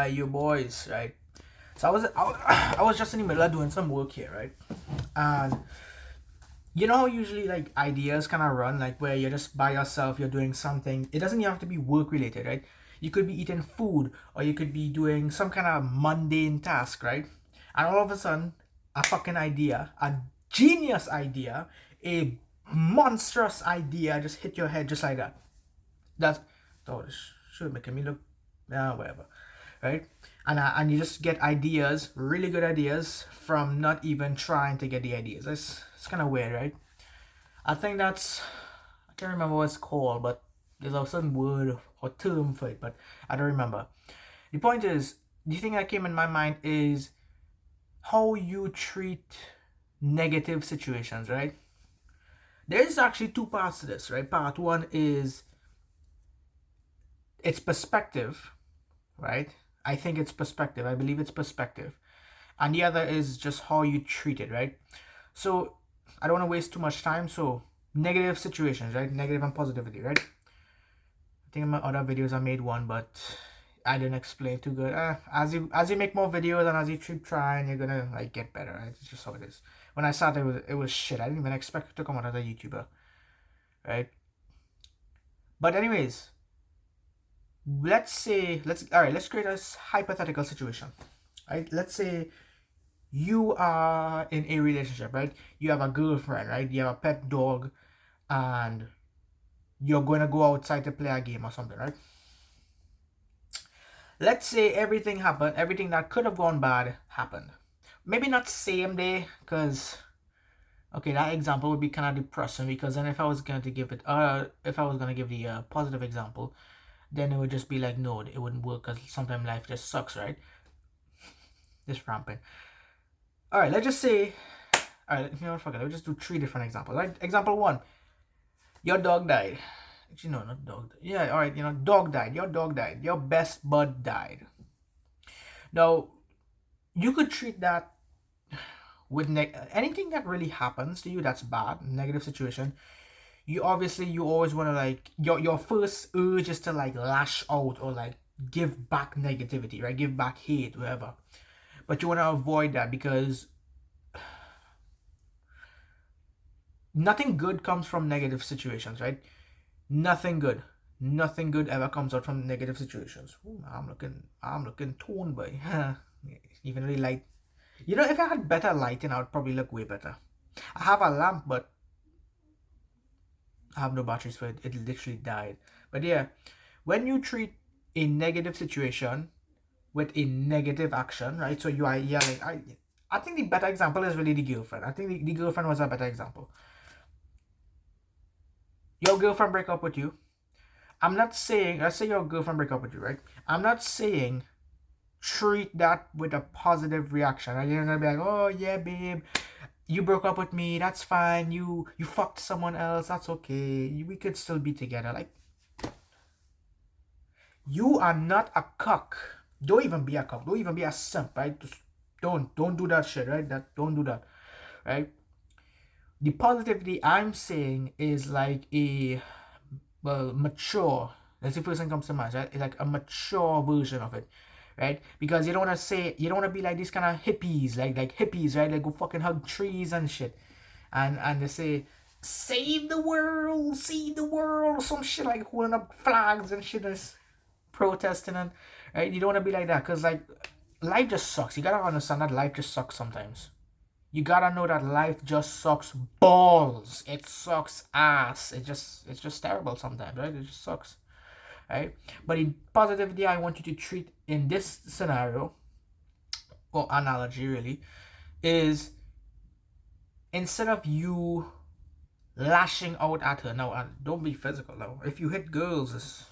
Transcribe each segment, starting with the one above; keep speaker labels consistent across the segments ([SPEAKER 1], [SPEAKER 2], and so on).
[SPEAKER 1] You boys, right? So I was just in the middle of doing some work here, right? And you know how usually like ideas kind of run like where you're just by yourself, you're doing something. It doesn't even have to be work related, right? You could be eating food or you could be doing some kind of mundane task, right? And all of a sudden, a fucking idea, a genius idea, a monstrous idea just hit your head just like that. That's oh, this should making me look whatever, right? And you just get ideas, really good ideas from not even trying to get the ideas. It's kind of weird, right? I think that's I can't remember what it's called, but there's a certain word or term for it, but I don't remember. The point is, the thing that came in my mind is how you treat negative situations, right? There's actually two parts to this, right? Part one is it's perspective, right? I think it's perspective. I believe it's perspective. And the other is just how you treat it, right? So I don't want to waste too much time. So negative situations, right? Negative and positivity, right? I think in my other videos I made one, but I didn't explain too good. As you make more videos and as you keep trying, you're gonna like get better, right? It's just how it is. When I started, it was shit. I didn't even expect to come out as a YouTuber, right? But anyways, let's create a hypothetical situation, right? Let's say you are in a relationship, right? You have a girlfriend, right? You have a pet dog, and you're going to go outside to play a game or something, right? Let's say everything happened, everything that could have gone bad happened. Maybe not same day, because okay, that example would be kind of depressing. Because then if I was going to give it, if I was going to give the positive example, then it would just be like, no, it wouldn't work because sometimes life just sucks, right? Just rampant. All right, let's just say, all right, you know what, fuck it. Let's just do three different examples, right? Example one, your dog died. Actually, no, not dog. Yeah, all right, dog died. Your dog died. Your best bud died. Now, you could treat that with anything that really happens to you that's bad, negative situation. You always want to like your first urge is to like lash out or like give back negativity, right? Give back hate, whatever. But you want to avoid that because nothing good comes from negative situations, right? Nothing good. Nothing good ever comes out from negative situations. Ooh, I'm looking toned, boy. Even really light. If I had better lighting, I would probably look way better. I have a lamp, but I have no batteries for it. It literally died. But yeah, when you treat a negative situation with a negative action, right? So you are yelling. I think the better example is really the girlfriend. I think the girlfriend was a better example. Your girlfriend break up with you. I'm not saying, let's say your girlfriend break up with you, right? I'm not saying treat that with a positive reaction. Right? You're gonna be like, oh yeah, babe, you broke up with me. That's fine. You fucked someone else. That's okay. We could still be together. Like, you are not a cuck. Don't even be a cuck. Don't even be a simp, right? Just don't do that shit, right? Don't do that, right? The positivity I'm saying is like a mature. That's the first thing comes to mind, right? It's like a mature version of it, right? Because you don't want to be like these kind of hippies, like hippies, right? Like go fucking hug trees and shit, and they say save the world, some shit like holding up flags and shit, is protesting and right. You don't want to be like that because like life just sucks. You gotta understand that life just sucks sometimes. You gotta know that life just sucks balls. It sucks ass. It's just terrible sometimes, right? It just sucks, right? But in positivity, I want you to treat in this scenario or analogy really is instead of you lashing out at her now, and don't be physical now. If you hit girls, there's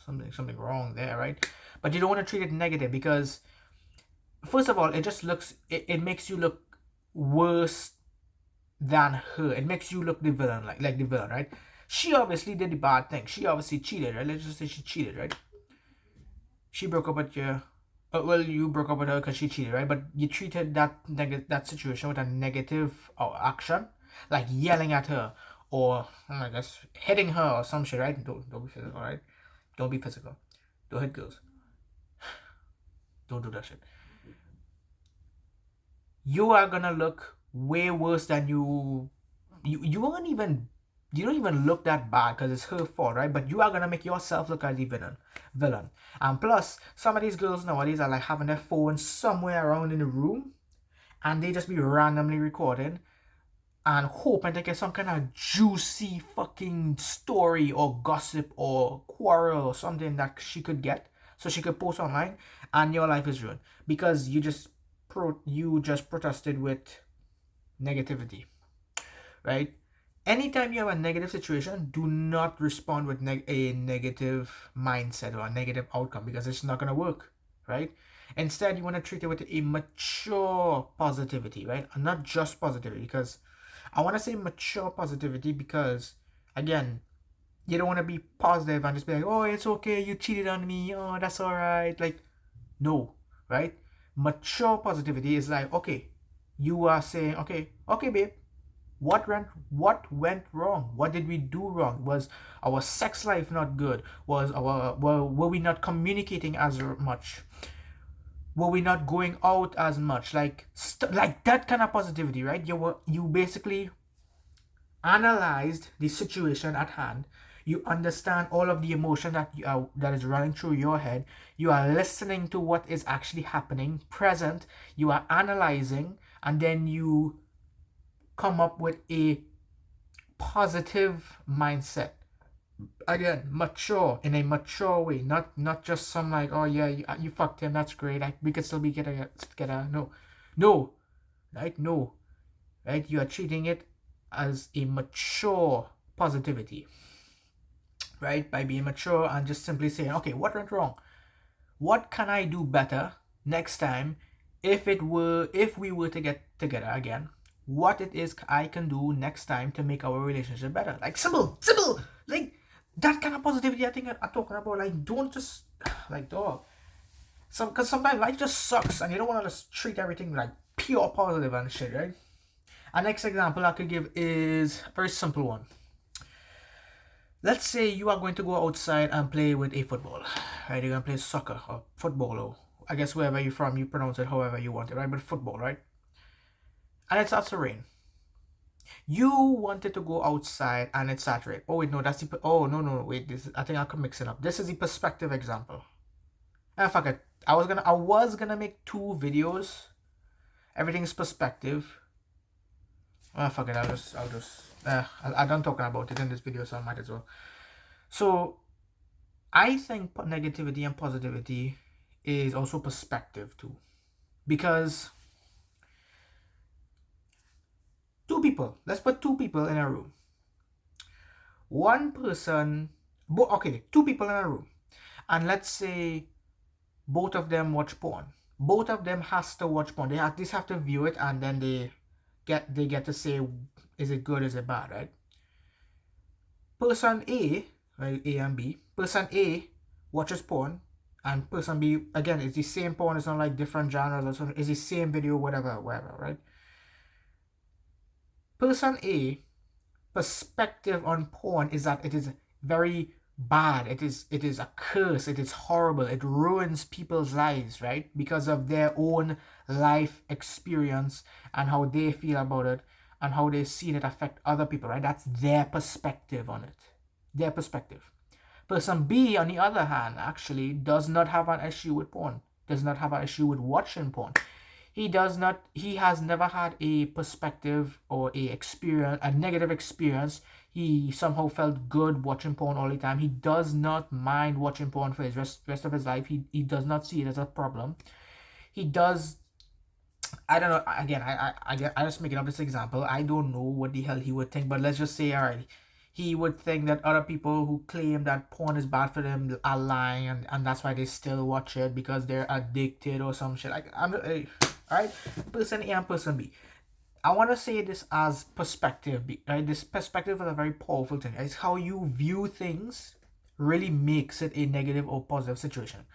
[SPEAKER 1] something wrong there, right? But you don't want to treat it negative because first of all, it makes you look worse than her. It makes you look the villain, like the villain, right? She obviously did the bad thing. She obviously cheated, right? Let's just say she cheated, right? She broke up with you. Well, you broke up with her because she cheated, right? But you treated that situation with a negative action, like yelling at her or I guess hitting her or some shit, right? Don't be physical, right? Don't be physical. Don't hit girls. Don't do that shit. You are gonna look way worse than you won't even, you don't even look that bad because it's her fault, right? But you are gonna make yourself look like the villain. And plus, some of these girls nowadays are like having their phone somewhere around in the room, and they just be randomly recording and hoping to get some kind of juicy fucking story or gossip or quarrel or something that she could get, so she could post online, and your life is ruined because you just protested with negativity, right? Anytime you have a negative situation, do not respond with a negative mindset or a negative outcome, because it's not going to work, right? Instead, you want to treat it with a mature positivity, right? And not just positivity, because I want to say mature positivity because, again, you don't want to be positive and just be like, oh, it's okay, you cheated on me, oh, that's all right. Like, no, right? Mature positivity is like, okay, you are saying, okay, babe, what went wrong? What did we do wrong? Was our sex life not good? Were we not communicating as much? Were we not going out as much? Like like that kind of positivity, right? You basically analyzed the situation at hand. You understand all of the emotion that is running through your head. You are listening to what is actually happening present. You are analyzing, and then you come up with a positive mindset. Again, mature, in a mature way, not just some like, oh yeah, you fucked him, that's great, like we could still be together. No, right? No, right? You are treating it as a mature positivity, right? By being mature and just simply saying, okay, what went wrong? What can I do better next time if we were to get together again? What it is I can do next time to make our relationship better? Like simple, like that kind of positivity. I think I'm talking about. Like, don't just like, dog. Because sometimes life just sucks and you don't want to just treat everything like pure positive and shit, right? A next example I could give is a very simple one. Let's say you are going to go outside and play with a football, right? You're going to play soccer or football, or I guess wherever you're from, you pronounce it however you want it, right? But football, right? And it starts to rain. You wanted to go outside and it starts to rain. Oh wait, no, that's the, oh no, wait, I think I could mix it up. This is the perspective example. Ah, fuck it. I was gonna make 2 videos. Everything's perspective. Ah, fuck it. I done talking about it in this video, so I might as well. So I think negativity and positivity is also perspective too, because 2 people, let's put 2 people in a room. One person, okay, 2 people in a room, and let's say both of them watch porn. Both of them has to watch porn. They at least have to view it, and then they get to say, is it good, is it bad, right? Person A, right, A and B. Person A watches porn, and person B, again, it's the same porn. It's not like different genres or something. It's the same video, whatever, right? Person A perspective on porn is that it is very bad. It is a curse. It is horrible. It ruins people's lives, right? Because of their own life experience and how they feel about it and how they've seen it affect other people, right? That's their perspective on it. Their perspective. Person B, on the other hand, actually does not have an issue with porn. Does not have an issue with watching porn. He has never had a perspective or a negative experience. He somehow felt good watching porn all the time. He does not mind watching porn for his rest of his life. He does not see it as a problem. He does, I don't know, again, I just making up this example. I don't know what the hell he would think, but let's just say, all right, he would think that other people who claim that porn is bad for them are lying, and that's why they still watch it because they're addicted or some shit. Like, alright, person A and person B. I want to say this as perspective, right? This perspective is a very powerful thing. It's how you view things really makes it a negative or positive situation.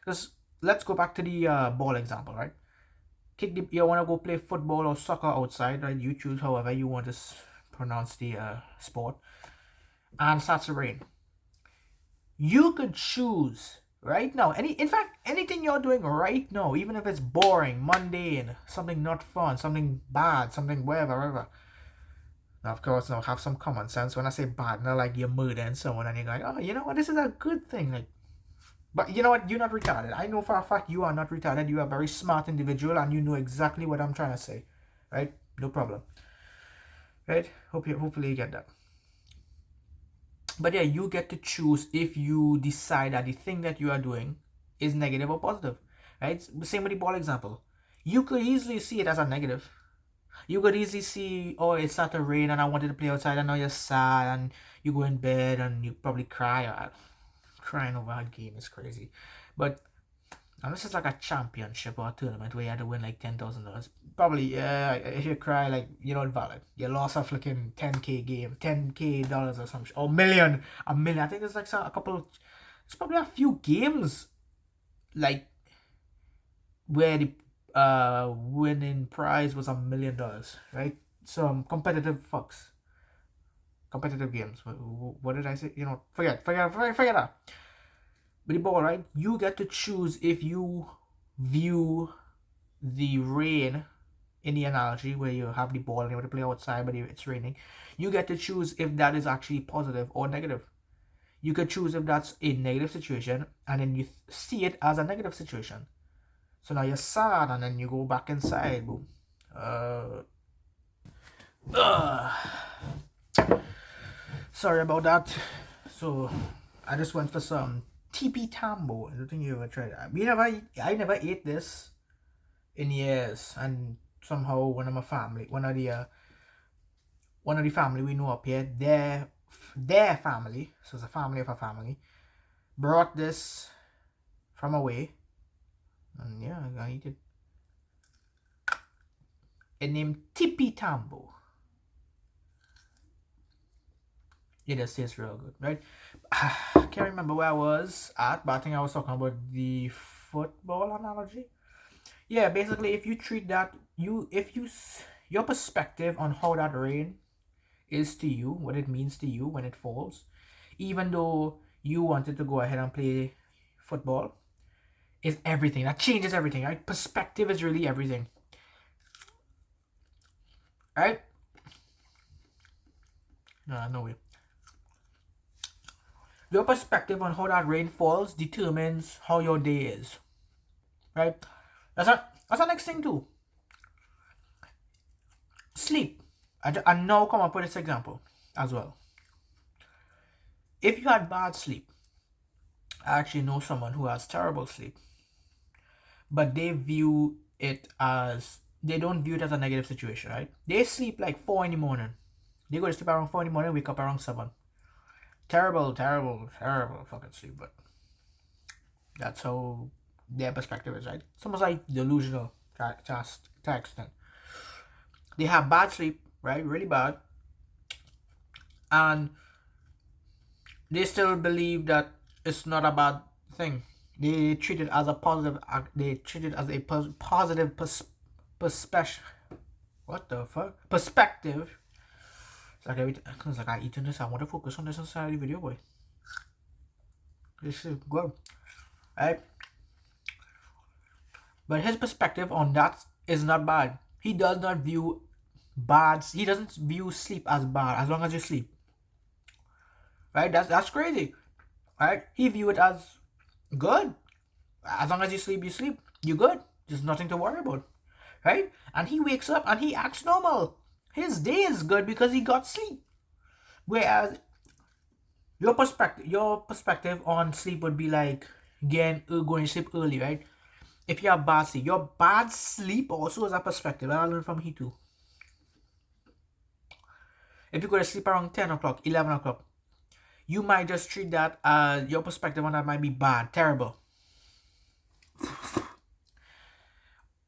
[SPEAKER 1] Because let's go back to the ball example, right? You want to go play football or soccer outside, right? You choose however you want to pronounce the sport, and it starts to rain. You could choose, right now. In fact, anything you're doing right now, even if it's boring, mundane, something not fun, something bad, something whatever. Now, of course, now have some common sense. When I say bad, not like you're murdering someone and you're like, oh, you know what, this is a good thing. Like, but you know what, you're not retarded. I know for a fact you are not retarded. You are a very smart individual and you know exactly what I'm trying to say, right? No problem, right? Hopefully you get that. But yeah, you get to choose if you decide that the thing that you are doing is negative or positive, right? Same with the ball example. You could easily see it as a negative. You could easily see, oh, it started to rain and I wanted to play outside, and now you're sad and you go in bed and you probably cry. Crying over a game is crazy. But unless it's like a championship or a tournament where you had to win like $10,000, probably, yeah, if you cry, like, you're not valid. You lost a flicking 10K game, $10K or something, or a million. I think it's like a couple, it's probably a few games, like, where the winning prize was $1 million, right? Some competitive games. What did I say? You know, forget that. But the ball, right? You get to choose if you view the rain in the analogy where you have the ball and you want to play outside, but it's raining. You get to choose if that is actually positive or negative. You could choose if that's a negative situation, and then you see it as a negative situation. So now you're sad, and then you go back inside. Boom. Sorry about that. So I just went for some TP Tambo. I don't think you ever tried that. I never ate this in years, and somehow one of the family we know up here, their family, so it's a family of a family, brought this from away, and yeah, I gotta eat it. It named Tippy Tambo. It just tastes real good, right? I can't remember where I was at, but I think I was talking about the football analogy. Yeah, basically, if you treat that, your perspective on how that rain is to you, what it means to you when it falls, even though you wanted to go ahead and play football, is everything. That changes everything, right? Perspective is really everything, right? No way. Your perspective on how that rain falls determines how your day is, right? That's the next thing too. Sleep. I now come up with this example as well. If you had bad sleep, I actually know someone who has terrible sleep, but they don't view it as a negative situation, right? They sleep like 4 in the morning. They go to sleep around 4 in the morning, wake up around 7. Terrible fucking sleep, but that's how their perspective is, right? It's almost like delusional to extent. They have bad sleep, right? Really bad. And they still believe that it's not a bad thing. They treat it as a positive. They treat it as a positive perspective. What the fuck? Perspective. It's like I eating this. I want to focus on this inside the video, boy. This is good, right? But his perspective on that is not bad. He does not view he doesn't view sleep as bad as long as you sleep, right? That's crazy, right? He view it as good. As long as you sleep, you're good. There's nothing to worry about, right? And he wakes up and he acts normal. His day is good because he got sleep. Whereas your perspective on sleep would be like, again, going to sleep early, right? If you have bad sleep, your bad sleep also is a perspective. I learned from he too. If you go to sleep around 10 o'clock, 11 o'clock, you might just treat that as your perspective on that might be bad, terrible.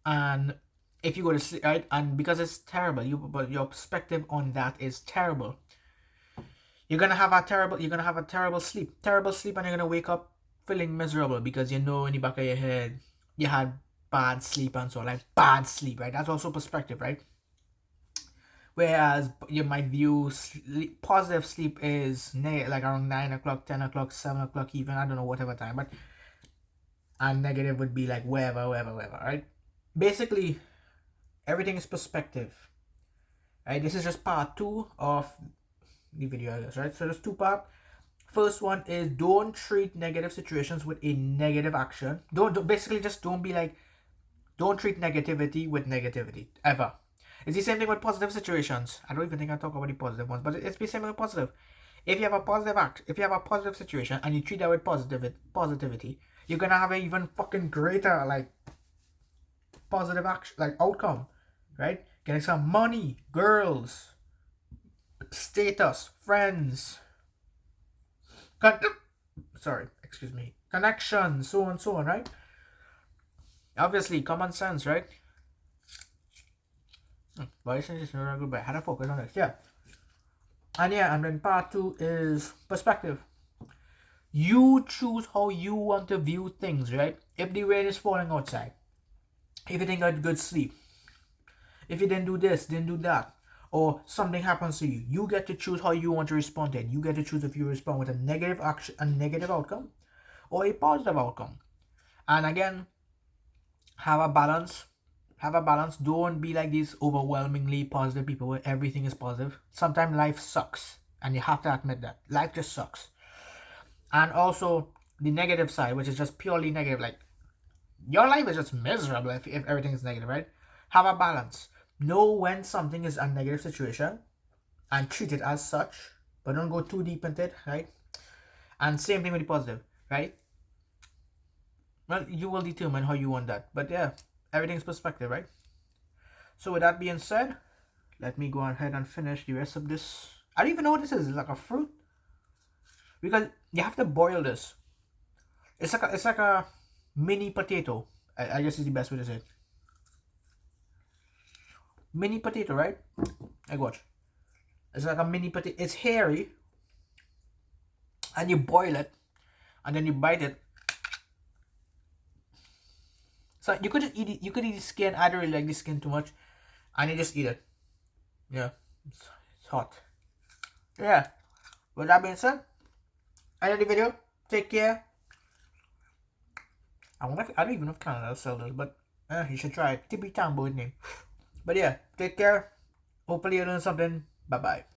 [SPEAKER 1] And if you go to sleep, right, and because it's terrible, your perspective on that is terrible. You're gonna have a terrible sleep, and you're gonna wake up feeling miserable because you know in the back of your head you had bad sleep and so like bad sleep, right? That's also perspective, right? Whereas you might view positive sleep is like around 9 o'clock, 10 o'clock, 7 o'clock, even I don't know whatever time, but and negative would be like wherever, right? Basically, everything is perspective, right? This is just part 2 of the video, I guess, right? So there's 2 parts. First one is don't treat negative situations with a negative action. Don't basically just don't be like, don't treat negativity with negativity ever. It's the same thing with positive situations. I don't even think I talk about the positive ones, but it's the same with positive. If you have a positive situation and you treat that with positivity, you're gonna have an even fucking greater like positive action, like outcome, right? Getting some money, girls, status, friends, connections, so on, right? Obviously, common sense, right? Why is this not good? But how to focus on this? Yeah. And then part 2 is perspective. You choose how you want to view things, right? If the rain is falling outside, if you didn't get good sleep, if you didn't do this, didn't do that, or something happens to you, you get to choose how you want to respond to it. You get to choose if you respond with a negative action, a negative outcome, or a positive outcome. And again, have a balance. Don't be like these overwhelmingly positive people where everything is positive. Sometimes life sucks, and you have to admit that life just sucks. And also the negative side, which is just purely negative, like your life is just miserable if everything is negative, right? Have a balance. Know when something is a negative situation and treat it as such, but don't go too deep into it, right? And same thing with the positive, right? Well, you will determine how you want that, but yeah, everything's perspective, right? So with that being said, let me go ahead and finish the rest of this. I don't even know what this is. It's like a fruit, because you have to boil this. It's like a mini potato. I guess is the best way to say it. Mini potato, right? Like watch. It's like a mini potato. It's hairy, and you boil it, and then you bite it. So you could just eat it. You could eat the skin. I don't really like the skin too much, and you just eat it. Yeah, it's hot. Yeah. With that being said, I end the video. Take care. I don't even know if Canada sells this, but you should try it. Tippy Tambo name. But yeah, take care. Hopefully you learned something. Bye bye.